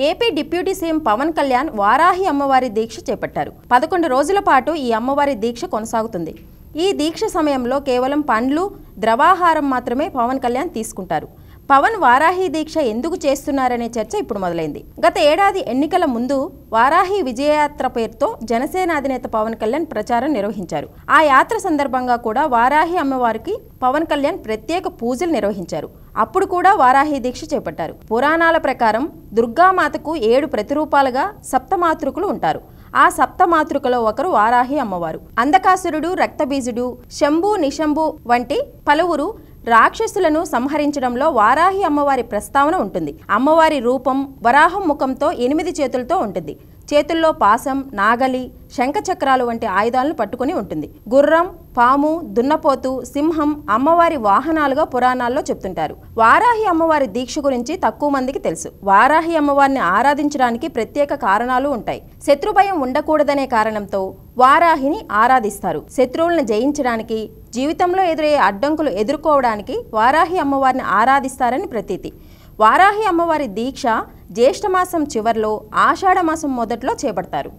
AP deputy CM Pawan Kalyan Varahi అమ్మవారి దీక్ష చేపట్టారు. 11 రోజుల పాటు ఈ అమ్మవారి దీక్ష కొనసాగుతుంది. ఈ దీక్ష సమయంలో కేవలం పండ్లు, ద్రవాహారం మాత్రమే పవన్ కళ్యాణ్ తీసుకుంటారు. పవన్ వారాహి దీక్ష ఎందుకు చేస్తున్నారనే చర్చ ఇప్పుడు మొదలైంది. గత ఏడాది ఎన్నికల ముందు వారాహి విజయయాత్ర పేరుతో జనసేన అధినేత పవన్ కళ్యాణ్ ప్రచారం నిర్వహించారు. ఆ యాత్ర సందర్భంగా కూడా వారాహి అమ్మవారికి పవన్ కళ్యాణ్ ప్రత్యేక పూజలు నిర్వహించారు. అప్పుడు కూడా వారాహి దీక్ష చేపట్టారు. పురాణాల ప్రకారం దుర్గామాతకు 7 ప్రతిరూపాలుగా సప్తమాతృకులు ఉంటారు. ఆ సప్తమాతృకలో ఒకరు వారాహి అమ్మవారు. అంధకాసురుడు, రక్తబీజుడు, శంభు, నిశంభు వంటి పలువురు రాక్షసులను సంహరించడంలో వారాహి అమ్మవారి ప్రస్తావన ఉంటుంది. అమ్మవారి రూపం వరాహం ముఖంతో 8 చేతులతో ఉంటుంది. చేతుల్లో పాసం, నాగలి, శంఖచక్రాలు వంటి ఆయుధాలను పట్టుకుని ఉంటుంది. గుర్రం, పాము, దున్నపోతు, సింహం అమ్మవారి వాహనాలుగా పురాణాల్లో చెప్తుంటారు. వారాహి అమ్మవారి దీక్ష గురించి తక్కువ మందికి తెలుసు. వారాహి అమ్మవారిని ఆరాధించడానికి ప్రత్యేక కారణాలు ఉంటాయి. శత్రుభయం ఉండకూడదనే కారణంతో వారాహిని ఆరాధిస్తారు. శత్రువులను జయించడానికి, జీవితంలో ఎదురయ్యే అడ్డంకులు ఎదుర్కోవడానికి వారాహి అమ్మవారిని ఆరాధిస్తారని ప్రతీతి. వారాహి అమ్మవారి దీక్ష జ్యేష్ఠమాసం చివర్లో, ఆషాఢమాసం మొదట్లో చేపడతారు.